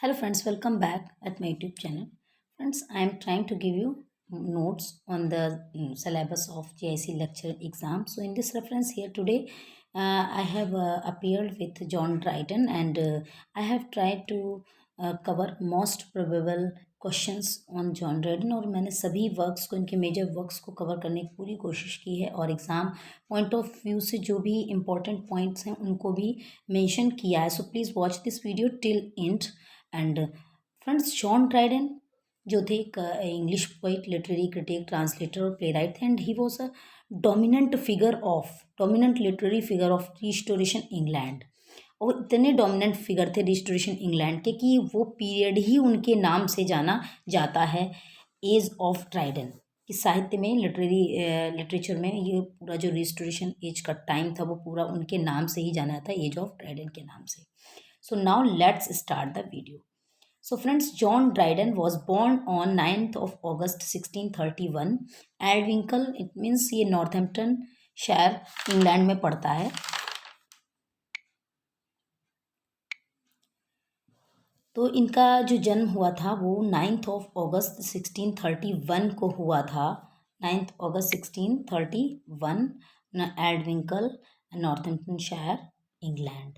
Hello friends, welcome back at my YouTube channel. Friends, I am trying to give you notes on the syllabus of GIC lecture exam. So in this reference here today, I have appeared with John Dryden and I have tried to cover most probable questions on John Dryden और मैंने सभी works को इनके major works को cover करने की पूरी कोशिश की है और एग्ज़ाम पॉइंट ऑफ व्यू से जो भी इम्पोर्टेंट पॉइंट्स हैं उनको भी मेंशन किया है. So please watch this video till and. And friends, John Dryden जो थे एक English poet, literary critic, translator और प्ले राइट थे and he was a dominant literary figure of restoration England. और इतने डोमिनेंट फिगर थे रिस्टोरेशन इंग्लैंड के कि वो पीरियड ही उनके नाम से जाना जाता है, एज ऑफ ड्राइडन. कि साहित्य में लिटरेचर में ये पूरा जो रिस्टोरेशन एज का टाइम था वो पूरा उनके नाम से ही जाना था, एज ऑफ ड्राइडन के नाम से. So now let's start the video. So friends, John Dryden was born on 9th of August 1631. Aldwinkle, it means ये नॉर्थम्पटन शहर इंग्लैंड में पड़ता है. तो इनका जो जन्म हुआ था वो 9th of August 1631 को हुआ था. 9th August 1631, एल्डविंकल, नॉर्थम्पटन शहर, इंग्लैंड.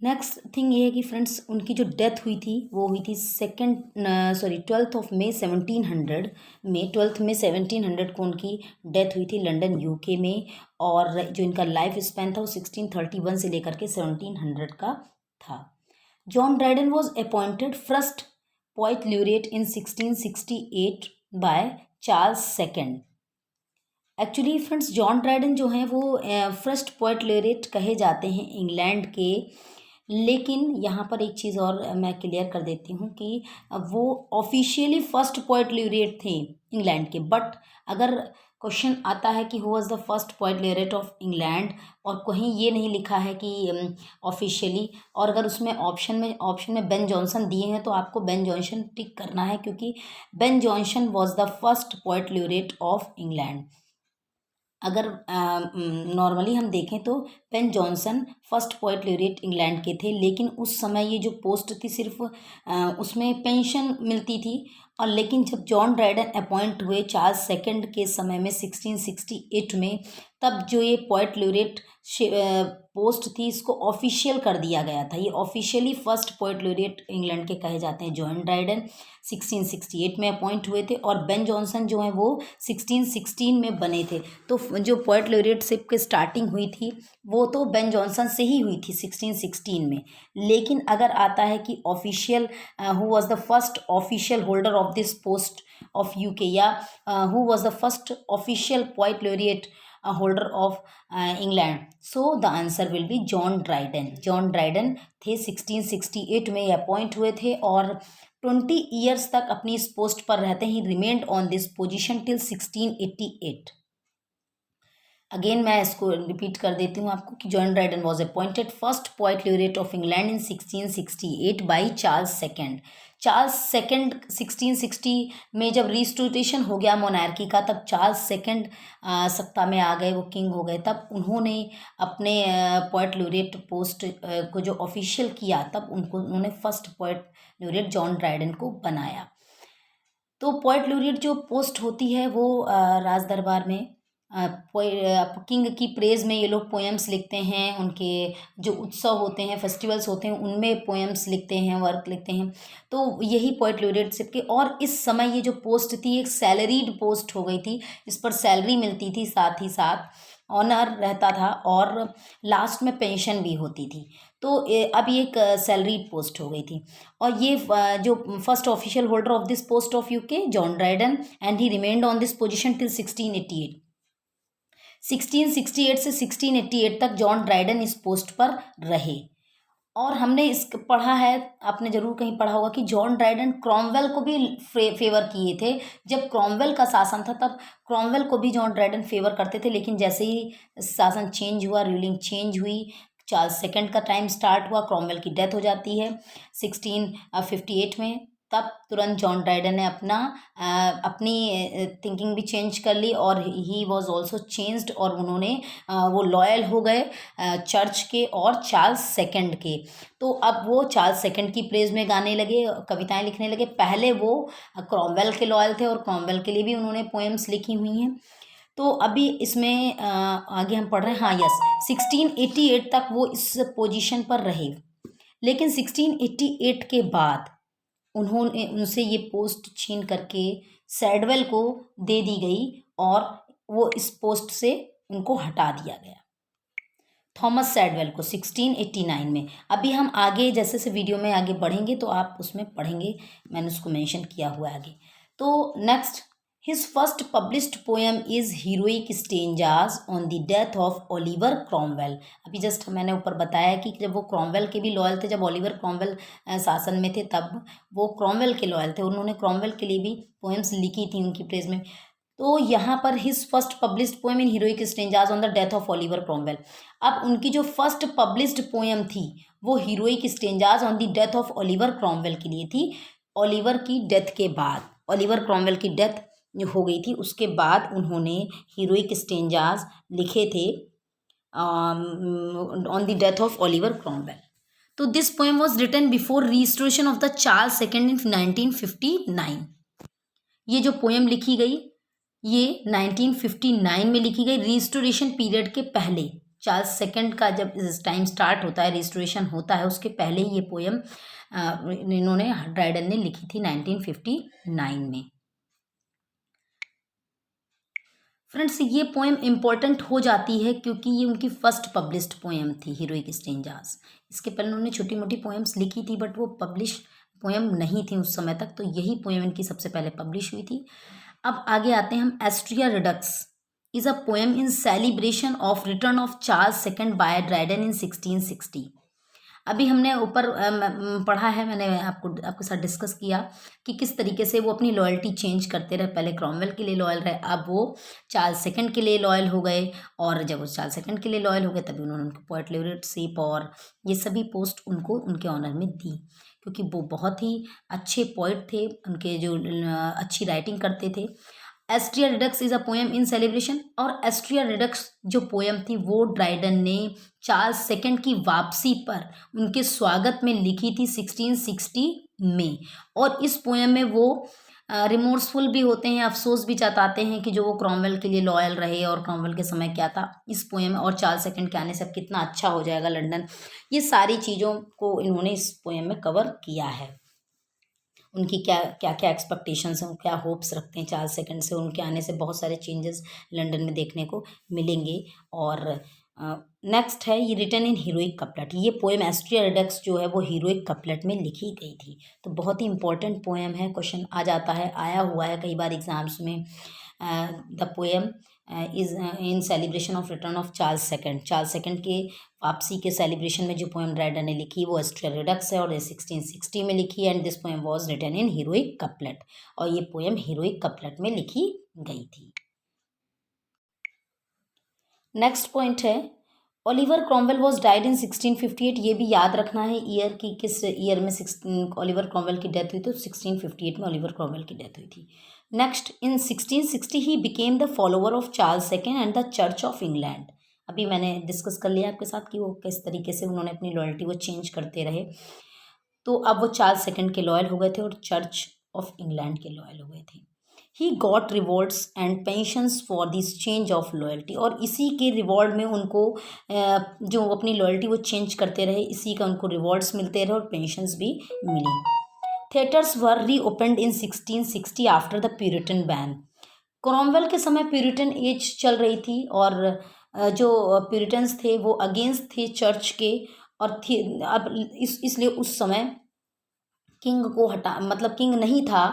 नेक्स्ट थिंग ये है कि फ्रेंड्स उनकी जो डेथ हुई थी वो हुई थी 12th of May 1700 में. 12th May 1700 को उनकी डेथ हुई थी लंदन यूके में. और जो इनका लाइफ स्पैन था वो 1631 से लेकर के 1700 का था. John Dryden was appointed first poet laureate in 1668 by Charles second. Actually friends, John Dryden जो हैं वो फर्स्ट पोइट ल्यूरिएट कहे जाते हैं इंग्लैंड के. लेकिन यहाँ पर एक चीज़ और मैं क्लियर कर देती हूँ कि वो ऑफिशियली फर्स्ट पोइट ल्यूरिएट थे इंग्लैंड के. बट अगर क्वेश्चन आता है कि who was the first poet laureate of England और कहीं ये नहीं लिखा है कि ऑफिशियली, और अगर उसमें ऑप्शन में बेन जॉनसन दिए हैं तो आपको बेन जॉनसन टिक करना है, क्योंकि Ben Jonson was the first poet laureate of England. अगर नॉर्मली हम देखें तो Ben Jonson first poet laureate England के थे, लेकिन उस समय ये जो पोस्ट थी सिर्फ उसमें पेंशन मिलती थी. और लेकिन जब जॉन ड्राइडन अपॉइंट हुए चार्ल्स सेकंड के समय में 1668 में, तब जो ये पोइट ल्यूरिएट पोस्ट थी इसको ऑफिशियल कर दिया गया था. ये officially first poet laureate England के कहे जाते हैं. जॉन ड्राइडन 1668 में अपॉइंट हुए थे और बेन जॉनसन जो है वो 1616 में बने थे. तो जो पोइट ल्यूरिएटशिप की स्टार्टिंग हुई थी वो तो बेन जॉनसन से ही हुई थी 1616 में. लेकिन अगर आता है कि official who was the first official holder of this post of UK, या who was the first official poet laureate holder of England, so the answer will be John Dryden. John Dryden थे 1668 में appoint हुए थे और 20 years तक अपनी इस post पर रहते ही remained on this position till 1688. Again मैं इसको रिपीट कर देती हूँ आपको कि John Dryden was appointed first poet laureate of England in 1668 by Charles second. Charles second 1660 में जब रिस्टोरेशन हो गया मोनार्की का, तब चार्ल्स सेकेंड सत्ता में आ गए, वो किंग हो गए. तब उन्होंने अपने पोइट ल्यूरिएट पोस्ट को जो ऑफिशियल किया, तब उन्होंने फर्स्ट पोइट ल्यूरिएट जॉन ड्राइडन को बनाया. तो पोइट ल्यूरिएट जो पोस्ट होती है वो राज दरबार में किंग की प्रेज में ये लोग पोएम्स लिखते हैं. उनके जो उत्सव होते हैं, फेस्टिवल्स होते हैं, उनमें पोएम्स लिखते हैं, वर्क लिखते हैं. तो यही पोइट ल्यूरिएटशिप के. और इस समय ये जो पोस्ट थी एक सैलरीड पोस्ट हो गई थी. इस पर सैलरी मिलती थी, साथ ही साथ ऑनर रहता था और लास्ट में पेंशन भी होती थी. तो अब ये एक सैलरीड पोस्ट हो गई थी. और ये जो first official holder of this post of UK John Dryden, and he remained on this position till 1688. 1668 से 1688 तक जॉन ड्राइडन इस पोस्ट पर रहे. और हमने इस पढ़ा है, आपने जरूर कहीं पढ़ा होगा कि जॉन ड्राइडन क्रॉमवेल को भी फेवर किए थे. जब क्रॉमवेल का शासन था तब क्रॉमवेल को भी जॉन ड्राइडन फेवर करते थे. लेकिन जैसे ही शासन चेंज हुआ, रूलिंग चेंज हुई, चार्ल्स सेकंड का टाइम स्टार्ट हुआ, क्रॉमवेल की डेथ हो जाती है 1658 में. तब तुरंत जॉन ड्राइडन ने अपनी थिंकिंग भी चेंज कर ली और ही वॉज ऑल्सो चेंज्ड, और उन्होंने वो लॉयल हो गए चर्च के और चार्ल्स सेकंड के। तो अब वो चार्ल्स सेकंड की प्रेज में गाने लगे, कविताएं लिखने लगे। पहले वो क्रॉमवेल के लॉयल थे और क्रॉमवेल के लिए भी उन्होंने पोएम्स लिखी हुई हैं। तो अभी इसमें आगे हम पढ़ रहे हैं, हाँ यस, 1688 तक वो इस पोजीशन पर रहे, लेकिन 1688 के बाद उन्होंने उनसे ये पोस्ट छीन करके सैडवेल को दे दी गई और वो इस पोस्ट से उनको हटा दिया गया, थॉमस सैडवेल को 1689 में। अभी हम आगे जैसे से वीडियो में आगे बढ़ेंगे तो आप उसमें पढ़ेंगे, मैंने उसको मेंशन किया हुआ है आगे। तो next, his first published poem is heroic stanzas on the death of Oliver Cromwell. अभी जस्ट मैंने ऊपर बताया कि जब वो क्रॉमवेल के भी लॉयल थे, जब ओलिवर क्रॉमवेल शासन में थे तब वो क्रॉमवेल के लॉयल थे, उन्होंने क्रॉमवेल के लिए भी पोएम्स लिखी थी उनकी प्रेज में। तो यहाँ पर his first published poem in heroic stanzas on the death of Oliver Cromwell. अब उनकी जो फर्स्ट पब्लिश्ड पोएम थी वो heroic stanzas on the death of Oliver Cromwell के लिए थी। ओलिवर की डेथ के बाद, ओलिवर क्रॉमवेल की डेथ हो गई थी, उसके बाद उन्होंने हीरोइक स्टेंजास लिखे थे on the death of Oliver Cromwell. तो this poem was written before restoration of the Charles second in 1959। ये जो पोएम लिखी गई ये 1959 में लिखी गई, रिस्टोरेशन पीरियड के पहले। चार्ल्स सेकंड का जब टाइम स्टार्ट होता है, रिस्टोरेशन होता है, उसके पहले ये पोएम इन्होंने ड्राइडन ने लिखी थी 1959 में। फ्रेंड्स ये पोएम इम्पॉर्टेंट हो जाती है क्योंकि ये उनकी फर्स्ट पब्लिश्ड पोएम थी हीरोइक स्टेंजास। इसके पहले उन्होंने छोटी मोटी पोएम्स लिखी थी बट वो पब्लिश पोएम नहीं थी उस समय तक, तो यही पोएम इनकी सबसे पहले पब्लिश हुई थी। अब आगे आते हैं हम। Astraea Redux is a poem in celebration of return of Charles second by Dryden in 1660। अभी हमने ऊपर पढ़ा है, मैंने आपके साथ डिस्कस किया कि किस तरीके से वो अपनी लॉयल्टी चेंज करते रहे। पहले क्रॉमवेल के लिए लॉयल रहे, अब वो चार्ल्स सेकंड के लिए लॉयल हो गए, और जब वो चार्ल्स सेकंड के लिए लॉयल हो गए तभी उन्होंने उनको पोएट laureateship और ये सभी पोस्ट उनको उनके ऑनर में दी, क्योंकि वो बहुत ही अच्छे पोइट थे, उनके जो अच्छी राइटिंग करते थे। Astria Redux is a poem in celebration, और एस्ट्रिया रिडक्स जो पोएम थी वो ड्राइडन ने चार्ल्स सेकंड की वापसी पर उनके स्वागत में लिखी थी 1660 में। और इस पोएम में वो रिमोर्सफुल भी होते हैं, अफसोस भी जताते हैं कि जो वो क्रॉमवेल के लिए लॉयल रहे और क्रॉमवेल के समय क्या था इस पोएम में, और चार्ल्स सेकंड के आने से अब कितना अच्छा हो जाएगा लंदन। ये सारी चीज़ों को इन्होंने इस पोएम में कवर किया है। उनकी क्या क्या क्या एक्सपेक्टेशंस हैं, क्या होप्स रखते हैं चार्ल्स सेकंड से, उनके आने से बहुत सारे चेंजेस लंदन में देखने को मिलेंगे। और नेक्स्ट है ये रिटन इन हीरोइक कपलेट। ये पोएम एस्ट्रिया रिडक्स जो है वो हीरोइक कपलेट में लिखी गई थी, तो बहुत ही इंपॉर्टेंट पोएम है, क्वेश्चन आ जाता है, आया हुआ है कई बार एग्जाम्स में। The poem is in celebration of return of Charles second. Charles second के वापसी के सेलिब्रेशन में जो पोएम ड्राइडन ने लिखी वो एस्ट्रिया रिडक्स है और ये 1660 में लिखी है, and this poem was written in heroic couplet, और ये पोएम हीरोइक कपलेट में लिखी गई थी। नेक्स्ट पॉइंट है Oliver Cromwell was died in 1658। ये भी याद रखना है ईयर की, किस ईयर में ओलिवर क्रॉमवेल की डेथ हुई, तो 1658 में ओलिवर क्रॉमवेल की डेथ हुई थी। Next, in 1660 he became the follower of Charles second and the church of England. अभी मैंने डिस्कस कर लिया आपके साथ कि वो किस तरीके से उन्होंने अपनी लॉयल्टी वो चेंज करते रहे। तो अब वो चार्ल्स सेकंड के लॉयल हो गए थे और चर्च ऑफ इंग्लैंड के लॉयल हो गए थे। He got rewards and pensions for this change of loyalty, और इसी के रिवॉर्ड में उनको जो अपनी लॉयल्टी वो चेंज करते रहे, इसी का उनको रिवॉर्ड्स मिलते रहे और पेंशंस भी मिली। थिएटर्स वर री opened in 1660 after the Puritan ban. Cromwell के समय प्यूरिटन एज चल रही थी और जो प्यूरिटन्स थे वो अगेंस्ट थे चर्च के, और अब इसलिए उस समय किंग को मतलब किंग नहीं था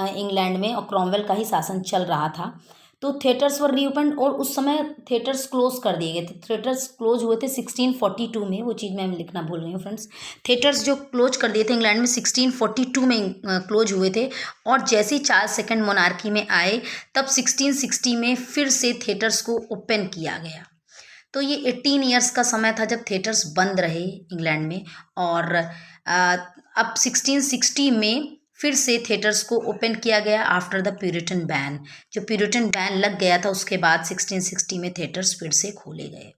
इंग्लैंड में, और क्रॉमवेल का ही शासन चल रहा था। तो थिएटर्स वर रीओपन, और उस समय थिएटर्स क्लोज कर दिए गए थे। थिएटर्स क्लोज हुए थे 1642 में, वो चीज़ मैं लिखना भूल गई हूँ फ्रेंड्स। थिएटर्स जो क्लोज कर दिए थे इंग्लैंड में 1642 में क्लोज हुए थे, और जैसे ही चार्ल्स सेकंड मोनार्की में आए तब 1660 में फिर से थिएटर्स को ओपन किया गया। तो ये 18 ईयर्स का समय था जब थिएटर्स बंद रहे इंग्लैंड में, और अब 1660 में फिर से थिएटर्स को ओपन किया गया आफ्टर द प्यूरिटन बैन। जो प्यूरिटन बैन लग गया था उसके बाद 1660 में थिएटर्स फिर से खोले गए,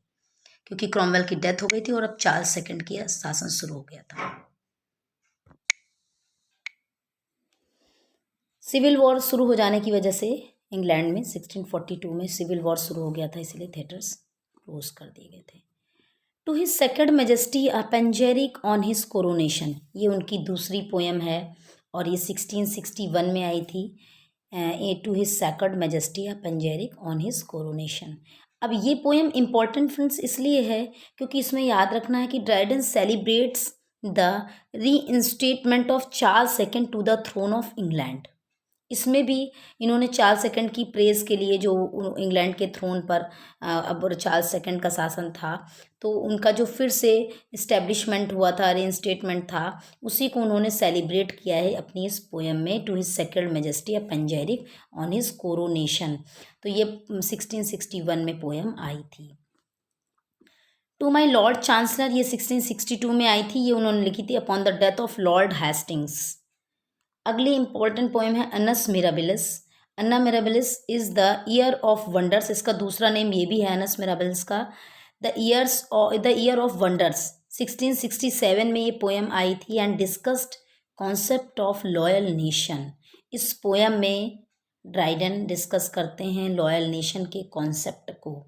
क्योंकि क्रॉमवेल की डेथ हो गई थी और अब चार्ल्स सेकंड की शासन शुरू हो गया था। सिविल वॉर शुरू हो जाने की वजह से इंग्लैंड में 1642 में सिविल वॉर शुरू हो गया था, इसलिए थिएटर्स क्लोज कर दिए गए थे। To his second majesty a panegyric on his coronation, ये उनकी दूसरी पोयम है और ये 1661 में आई थी। To his second majesty a panegyric on his coronation. अब ये पोयम इम्पॉर्टेंट फ्रेंड्स इसलिए है क्योंकि इसमें याद रखना है कि Dryden celebrates the reinstatement of Charles second to the throne of England. इसमें भी इन्होंने चार्ल्स सेकंड की प्रेज़ के लिए, जो इंग्लैंड के थ्रोन पर अब चार्ल्स सेकंड का शासन था, तो उनका जो फिर से इस्टेब्लिशमेंट हुआ था, रीइंस्टेटमेंट था, उसी को उन्होंने सेलिब्रेट किया है अपनी इस पोएम में, to his second majesty a panegyric on his coronation. तो ये 1661 में पोएम आई थी। टू माई लॉर्ड चांसलर, ये 1662 में आई थी, ये उन्होंने लिखी थी upon the death of Lord Hastings. अगली इंपॉर्टेंट पोएम है annus mirabilis. Annus mirabilis is the year of wonders, इसका दूसरा नेम ये भी है अनस मिराबिलिस का। द ईयर ऑफ वंडर्स 1667 में ये पोएम आई थी and discussed concept of loyal nation. इस पोएम में ड्राइडन डिस्कस करते हैं लॉयल नेशन के कॉन्सेप्ट को।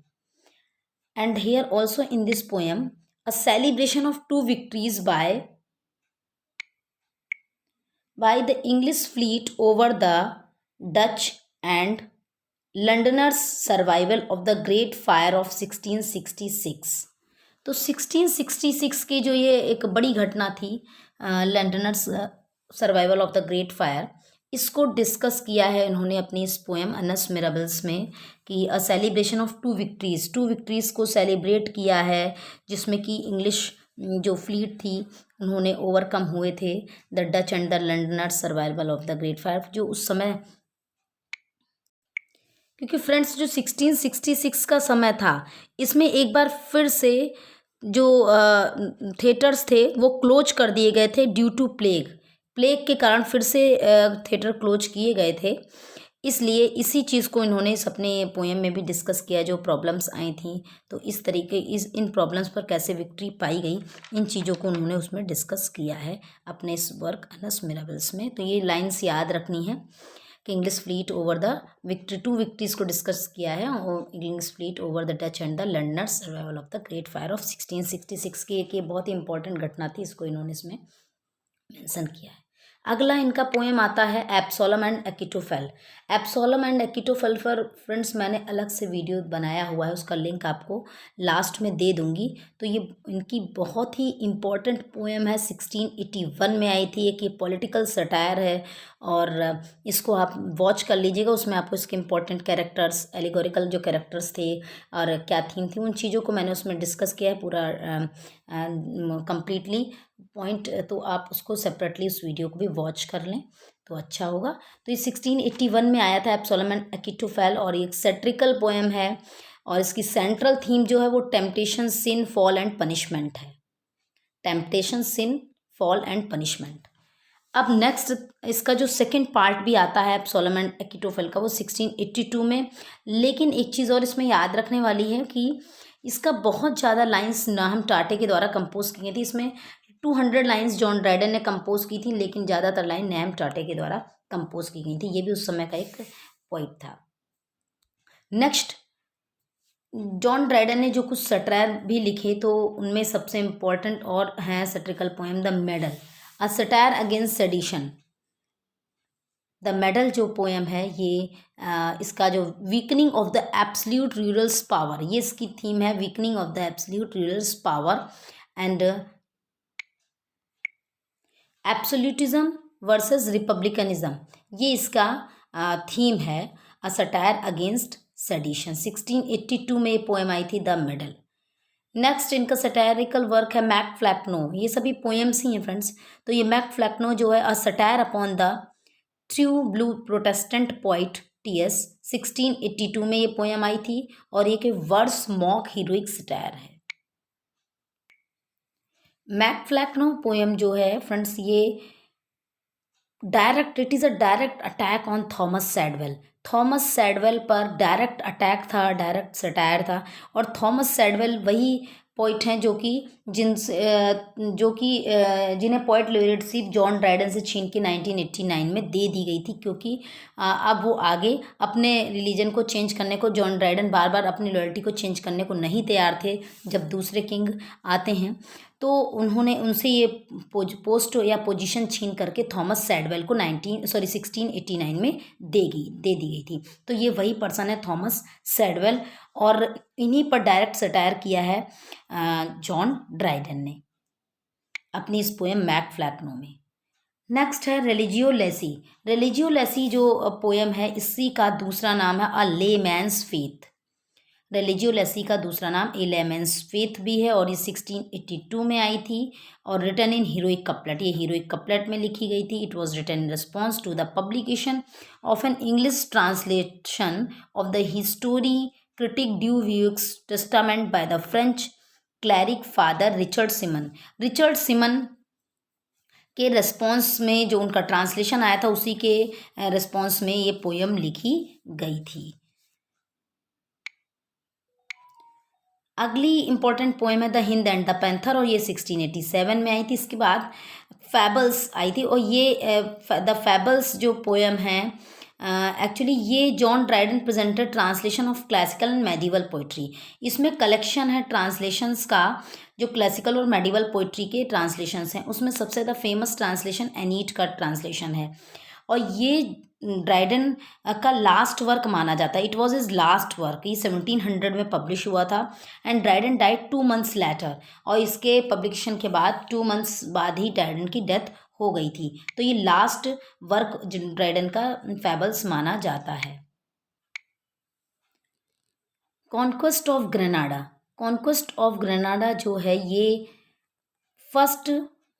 And here also in this poem a celebration of to victories by the English fleet over the Dutch and Londoners' survival of the Great Fire of 1666। तो 1666 की जो ये एक बड़ी घटना थी, Londoners survival of the great fire, इसको discuss किया है इन्होंने अपनी इस पोएम अनस मिराबल्स में, कि अ सेलिब्रेशन ऑफ टू विक्ट्रीज़ को सेलिब्रेट किया है, जिसमें कि इंग्लिश जो फ्लीट थी उन्होंने ओवरकम हुए थे the Dutch and the Londoners survival of the great fire, जो उस समय, क्योंकि फ्रेंड्स जो 1666 का समय था, इसमें एक बार फिर से जो थिएटर्स थे वो क्लोज कर दिए गए थे ड्यू टू प्लेग के कारण फिर से थिएटर क्लोज किए गए थे। इसलिए इसी चीज़ को इन्होंने इस अपने पोएम में भी डिस्कस किया, जो प्रॉब्लम्स आई थी, तो इस तरीके इन प्रॉब्लम्स पर कैसे विक्ट्री पाई गई, इन चीज़ों को उन्होंने उसमें डिस्कस किया है अपने इस वर्क अनस मिराबल्स में। तो ये लाइन्स याद रखनी है कि English fleet over the two victories को डिस्कस किया है, और English fleet over the Dutch and the Londoners survival of the great fire of 1666 की एक ये बहुत ही इंपॉर्टेंट घटना थी, इसको इन्होंने इसमें मेंशन किया है। अगला इनका पोएम आता है एब्सोलम एंड अकिटोफेल। एब्सोलम एंड अकिटोफेल पर फ्रेंड्स मैंने अलग से वीडियो बनाया हुआ है, उसका लिंक आपको लास्ट में दे दूंगी। तो ये इनकी बहुत ही इम्पोर्टेंट पोएम है, 1681 में आई थी, एक ये पॉलिटिकल सटायर है, और इसको आप वॉच कर लीजिएगा। उसमें आपको इसके इम्पोर्टेंट कैरेक्टर्स, एलिगोरिकल जो कैरेक्टर्स थे और क्या थीम थी, उन चीज़ों को मैंने उसमें डिस्कस किया है पूरा कंप्लीटली पॉइंट, तो आप उसको सेपरेटली उस वीडियो को भी वॉच कर लें तो अच्छा होगा। तो ये 1681 में आया था एब्सोलम एंड अकिटोफेल, और ये एक सेट्रिकल पोएम है, और इसकी सेंट्रल थीम जो है वो temptation, sin, fall and punishment है। Temptation, sin, fall and punishment. अब नेक्स्ट इसका जो सेकंड पार्ट भी आता है एब्सोलम एंड अकिटोफेल का, वो 1682 में। लेकिन एक चीज़ और इसमें याद रखने वाली है कि इसका बहुत ज़्यादा लाइंस नाहम टाटे के द्वारा कंपोज की गई थी। इसमें 200 लाइंस जॉन ड्राइडन ने कंपोज की थी, लेकिन ज़्यादातर लाइन नाहम टाटे के द्वारा कंपोज की गई थी। ये भी उस समय का एक पॉइंट था। नेक्स्ट जॉन ड्राइडन ने जो कुछ सटायर भी लिखे, तो उनमें सबसे इम्पोर्टेंट और हैं satirical poem the medal, a satire against sedition. The medal जो पोएम है ये इसका जो weakening of the absolute rulers power, ये इसकी थीम है, weakening of the absolute rulers power and absolutism versus republicanism, ये इसका थीम है, अ सटायर अगेंस्ट सेडिशन। 1682 में ये पोएम आई थी द मेडल। नेक्स्ट इनका सटायरिकल वर्क है मैक फ्लैक्नो, ये सभी पोएम्स ही हैं फ्रेंड्स। तो ये मैक फ्लैक्नो जो है a satire upon the true blue Protestant poet TS, 1682 में ये पोएम आई थी, और ये के वर्स मॉक हीरोइक सटायर है। मैक फ्लैक्नो पोएम जो है फ्रेंड्स, ये direct, it is a direct attack on Thomas Shadwell. Thomas Shadwell पर डायरेक्ट अटैक था, डायरेक्ट सटायर था। और थॉमस सैडवेल वही पोइट हैं जो कि जिन्हें पोइट लॉरेटशिप जॉन ड्राइडन से छीन के 1989 में दे दी गई थी, क्योंकि अब वो आगे अपने रिलीजन को चेंज करने को, जॉन ड्राइडन बार बार अपनी लॉयल्टी को चेंज करने को नहीं तैयार थे जब दूसरे किंग आते हैं। तो उन्होंने उनसे ये पोस्ट या पोजीशन छीन करके थॉमस सैडवेल को 1689 में दे दी गई थी। तो ये वही पर्सन है थॉमस सैडवेल, और इन्हीं पर डायरेक्ट सटायर किया है जॉन ड्राइडन ने अपनी इस पोएम मैक फ्लैकनो में। नेक्स्ट है रेलिजियो लेसी। रेलिजियो लेसी जो पोएम है, इसी का दूसरा नाम है अ लेमैन्स फेथ। रेलिजियो लेसी का दूसरा नाम ए लेमैन्स फेथ भी है, और ये 1682 में आई थी, और रिटन इन हीरोइक कपलेट। ये हीरोइक कपलेट में लिखी गई थी। It was written in response to the publication of an English translation of the histoire critique du vieux testament by the French cleric father Richard Simon. Richard Simon के response में जो उनका translation आया था, उसी के रिस्पॉन्स में ये पोएम लिखी गई थी। अगली इंपॉर्टेंट पोएम है the Hind and the panther, और ये 1687 में आई थी। इसके बाद फैबल्स आई थी, और ये द फैबल्स जो पोएम है, एक्चुअली ये John Dryden presented translation of classical and medieval poetry. इसमें कलेक्शन है ट्रांसलेशंस का, जो क्लासिकल और मेडिवल पोइट्री के ट्रांसलेशंस हैं। उसमें सबसे ज़्यादा फेमस ट्रांसलेशन एनीट का ट्रांसलेशन है, और ये ड्राइडन का लास्ट वर्क माना जाता है। It was is last work. ये 1700 में पब्लिश हुआ था, and Dryden died 2 months later, और इसके पब्लिकेशन के बाद 2 months बाद ही ड्राइडन की डेथ हो गई थी। तो ये लास्ट वर्क ड्राइडन का फैबल्स माना जाता है। Conquest of Grenada. Conquest of Grenada जो है, ये फर्स्ट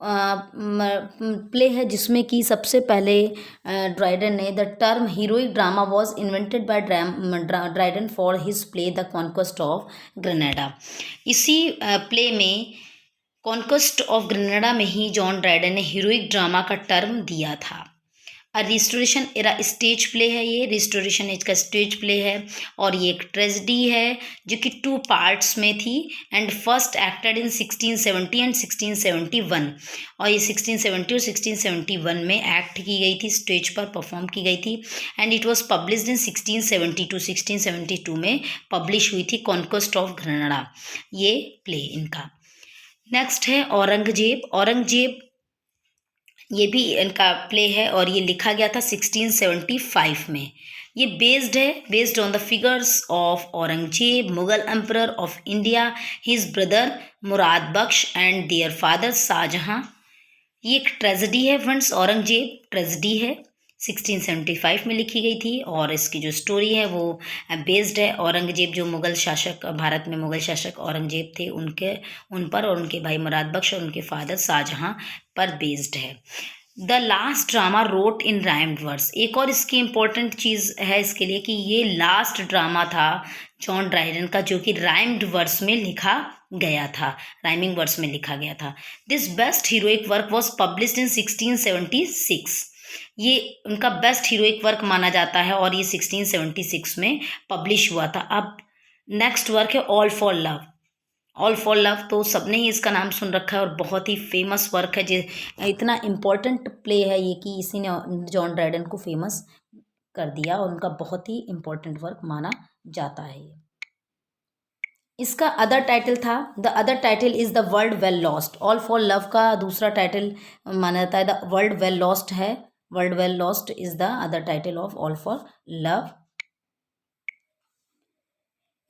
प्ले है जिसमें कि सबसे पहले ड्राइडन ने the term heroic drama was invented by Dryden for his play the conquest of Grenada. इसी प्ले में, कॉन्क्वेस्ट ऑफ ग्रेनाडा में ही जॉन ड्राइडन ने हीरोइक ड्रामा का टर्म दिया था। रिस्टोरेशन एरा स्टेज प्ले है, ये रिस्टोरेशन एज का स्टेज प्ले है, और ये एक ट्रेजेडी है जो कि 2 parts में थी, and first acted in 1670 and 1671, और ये 1670 और 1671 में एक्ट की गई थी, स्टेज पर परफॉर्म की गई थी, and it was published in 1672 में पब्लिश हुई थी कॉन्क्वेस्ट ऑफ ग्रेनाडा, ये प्ले इनका। नेक्स्ट है औरंगजेब। औरंगजेब ये भी इनका प्ले है, और ये लिखा गया था 1675 में। ये based on the figures of Aurangzeb, Mughal emperor of India, his brother Murad Bakhsh and their father Shahjahan. ये एक ट्रेजेडी है फ्रेंड्स, औरंगजेब ट्रेजेडी है, 1675 में लिखी गई थी, और इसकी जो स्टोरी है वो बेस्ड है औरंगजेब, जो मुगल शासक, भारत में मुगल शासक औरंगजेब थे, उन पर, और उनके भाई मुराद बख्श और उनके फादर शाहजहां पर बेस्ड है। The last drama wrote in rhymed verse. एक और इसकी इम्पोर्टेंट चीज़ है इसके लिए कि ये लास्ट ड्रामा था जॉन ड्राइडन का, जो कि राइम्ड वर्स में लिखा गया था, राइमिंग वर्स में लिखा गया था। This best heroic work was published in 1676। ये उनका बेस्ट हीरोइक वर्क माना जाता है, और ये 1676 में पब्लिश हुआ था। अब नेक्स्ट वर्क है all for love. All for love तो सबने ही इसका नाम सुन रखा है, और बहुत ही फेमस वर्क है, जो इतना इम्पोर्टेंट प्ले है ये कि इसी ने जॉन ड्राइडन को फेमस कर दिया, और उनका बहुत ही इम्पोर्टेंट वर्क माना जाता है ये। इसका अदर टाइटल था, the other title is the world well lost. All for love का दूसरा टाइटल माना जाता है द वर्ल्ड वेल लॉस्ट है। World well lost is the other title of all for love.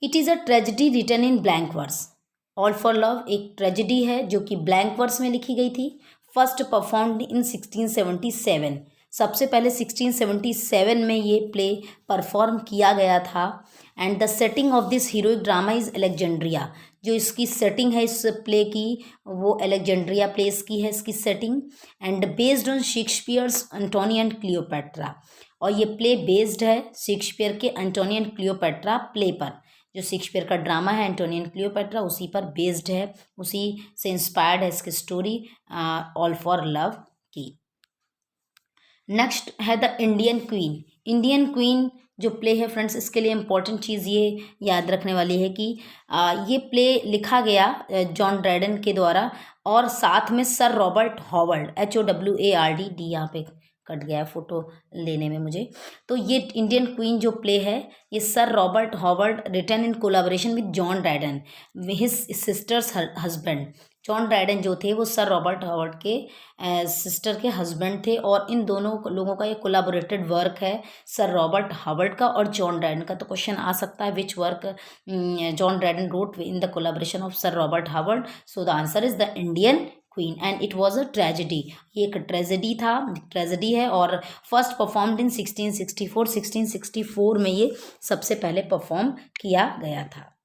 It is a tragedy written in blank verse. All for love एक tragedy है जो कि ब्लैंक वर्स में लिखी गई थी। First performed in 1677। सबसे पहले 1677 में ये प्ले परफॉर्म किया गया था, and the setting of this heroic drama is Alexandria. जो इसकी सेटिंग है इस प्ले की, वो अलेक्जेंड्रिया प्लेस की है इसकी setting, and based on Shakespeare's Antony and Cleopatra. और ये प्ले बेस्ड है शेक्सपियर के एंटोनी एंड क्लियोपेट्रा प्ले पर। जो शेक्सपियर का ड्रामा है एंटोनी एंड क्लियोपेट्रा, उसी पर बेस्ड है, उसी से इंस्पायर्ड है इसकी स्टोरी ऑल फॉर लव की। नेक्स्ट है the Indian queen. Indian queen जो प्ले है फ्रेंड्स, इसके लिए इम्पोर्टेंट चीज़ ये याद रखने वाली है कि ये प्ले लिखा गया जॉन ड्राइडन के द्वारा, और साथ में सर रॉबर्ट हॉवर्ड, HOWARD, यहाँ पे कट गया फोटो लेने में मुझे। तो ये इंडियन क्वीन जो प्ले है, ये sir Robert Howard, written in collaboration with John Dryden, his sister's husband. John Dryden जो थे वो सर रॉबर्ट हॉवर्ड के सिस्टर के हस्बैंड थे, और इन दोनों लोगों का ये कोलाबोरेटेड वर्क है, सर रॉबर्ट हॉवर्ड का और जॉन ड्राइडन का। तो क्वेश्चन आ सकता है which work John Dryden wrote in the collaboration of sir Robert Howard. So the answer is the Indian queen, and it was a tragedy. ये एक tragedy था, tragedy है, और फर्स्ट परफॉर्म्ड इन 1664 में ये सबसे पहले परफॉर्म किया गया था।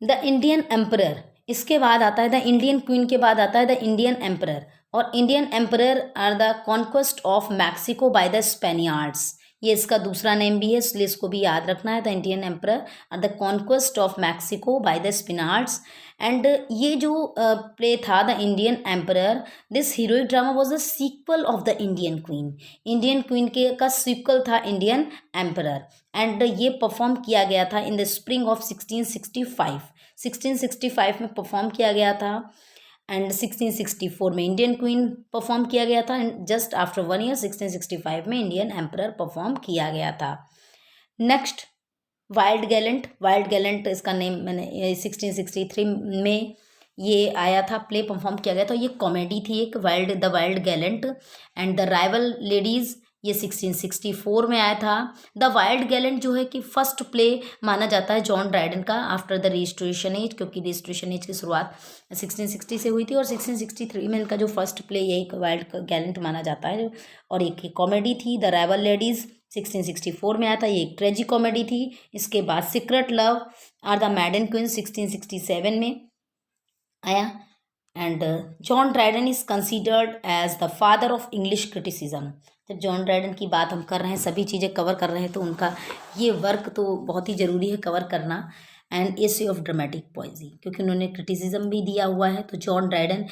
द इंडियन एम्परर, इसके बाद आता है द इंडियन क्वीन के बाद आता है द इंडियन एम्परर, और Indian emperor or the conquest of Mexico by the Spaniards. ये इसका दूसरा नेम भी है, इसलिए इसको भी याद रखना है। The Indian emperor or the conquest of Mexico by the Spaniards. And ये जो प्ले था the Indian emperor, this heroic drama was the sequel of the Indian queen. Indian queen के का सीक्वल था इंडियन एम्परर, एंड ये perform किया गया था इन द स्प्रिंग ऑफ 1665 में परफॉर्म किया गया था, एंड 1664 में इंडियन क्वीन परफॉर्म किया गया था, एंड जस्ट आफ्टर 1 ईयर 1665 में इंडियन एम्परर परफॉर्म किया गया था। Next wild Gallant. Wild Gallant इसका नेम मैंने 1663 में ये आया था, प्ले परफॉर्म किया गया था। ये कॉमेडी थी एक, the wild Gallant, and the rival ladies ये 1664 में आया था। द वाइल्ड गैलेंट जो है कि फर्स्ट प्ले माना जाता है जॉन ड्राइडन का आफ्टर द रिस्टोरेशन एज, क्योंकि रिस्टोरेशन एज की शुरुआत 1660 से हुई थी, और 1663 में इनका जो फर्स्ट प्ले यही वाइल्ड गैलेंट माना जाता है। और एक कॉमेडी थी द राइवल लेडीज़, 1664 में आया था, ये एक ट्रेजी कॉमेडी थी। इसके बाद secret love or the maiden queen 1667 में आया, and John Dryden is considered as the father of English criticism. जब जॉन ड्राइडन की बात हम कर रहे हैं, सभी चीज़ें कवर कर रहे हैं, तो उनका ये वर्क तो बहुत ही ज़रूरी है कवर करना। एंड एसे ऑफ ड्रामेटिक पोएजी, क्योंकि उन्होंने क्रिटिसिज्म भी दिया हुआ है। तो जॉन ड्राइडन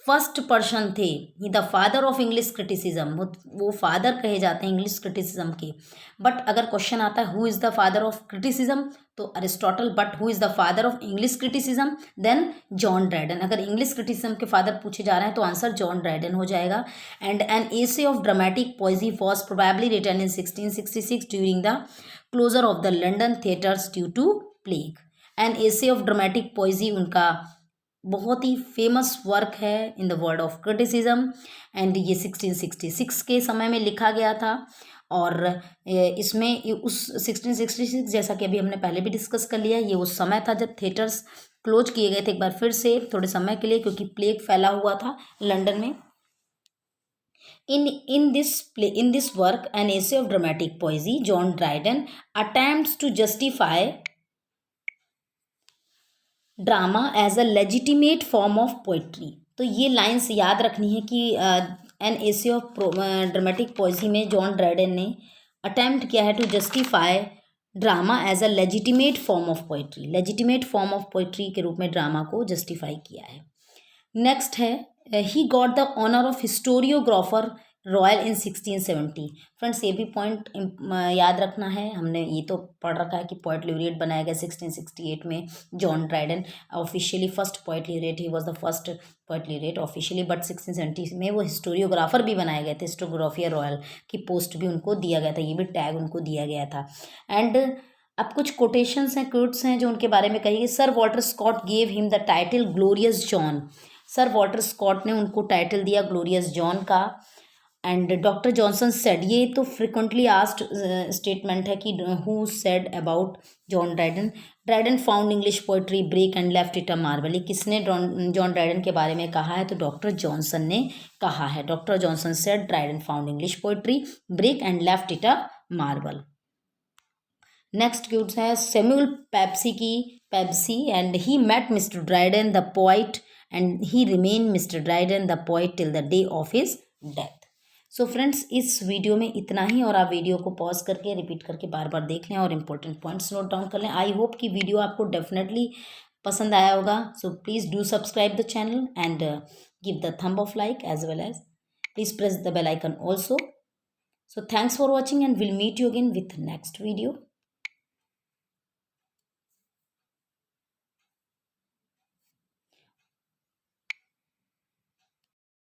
फर्स्ट पर्सन थे, he the father of English criticism, वो फादर कहे जाते हैं इंग्लिश क्रिटिसिज्म के। बट अगर क्वेश्चन आता है who is the father of criticism, तो Aristotle. But who is the father of English criticism, then John Dryden. अगर इंग्लिश क्रिटिसिज्म के फादर पूछे जा रहे हैं तो आंसर जॉन ड्राइडन हो जाएगा। And an essay of dramatic poesy was probably written in 1666 during the closure of the London theatres due to plague. An essay of dramatic poesy उनका बहुत ही फेमस वर्क है in the world of criticism, and ये 1666 के समय में लिखा गया था। और इसमें उस 1666, जैसा कि अभी हमने पहले भी डिस्कस कर लिया, ये उस समय था जब थिएटर्स क्लोज किए गए थे एक बार फिर से थोड़े समय के लिए, क्योंकि प्लेग फैला हुआ था लंदन में। In this work, an essay of dramatic poesy, John Dryden attempts to justify drama as a legitimate form of poetry. तो ये लाइंस याद रखनी है कि an essay of dramatic poesy में जॉन ड्राइडन ने अटेम्प्ट किया है to justify drama as a legitimate form of poetry, legitimate form of poetry के रूप में ड्रामा को जस्टिफाई किया है। नेक्स्ट है he got the honour of historiographer royal in 1670। Friends ये भी पॉइंट याद रखना है, हमने ये तो पढ़ रखा है कि पोएट लॉरेट बनाया गया 1668 में John Dryden. Officially first poet laureate, he was the first poet laureate officially, but 1670 में वो हिस्टोरियोग्राफर भी बनाए गए थे, हिस्टोग्राफियर रॉयल की पोस्ट भी उनको दिया गया था, ये भी टैग उनको दिया गया था। एंड अब कुछ कोटेशंस हैं, कोट्स हैं जो उनके बारे में कही गई। Sir Walter Scott gave him the title glorious John. Sir Walter Scott ने उनको टाइटल दिया ग्लोरियस जॉन का। एंड डॉक्टर जॉनसन सेड, ये तो फ्रिक्वेंटली आस्क्ड स्टेटमेंट है कि who said about John Dryden, Dryden found English poetry brick and left it a marble. ये किसने जॉन ड्राइडन के बारे में कहा है, तो डॉक्टर जॉनसन ने कहा है। Doctor Johnson said Dryden found English poetry brick and left it a marble. Next quotes है Samuel Pepys and he met mister Dryden the poet and he remain mister Dryden the poet till the day of his death. So friends इस video में इतना ही, और आप video को pause करके repeat करके बार बार देख लें और इंपॉर्टेंट पॉइंट्स नोट डाउन कर लें। आई होप कि वीडियो आपको डेफिनेटली पसंद आया होगा। So please do subscribe the channel and give the thumb of like as well as Please press the bell icon also. So thanks for watching and we'll meet you again with next video.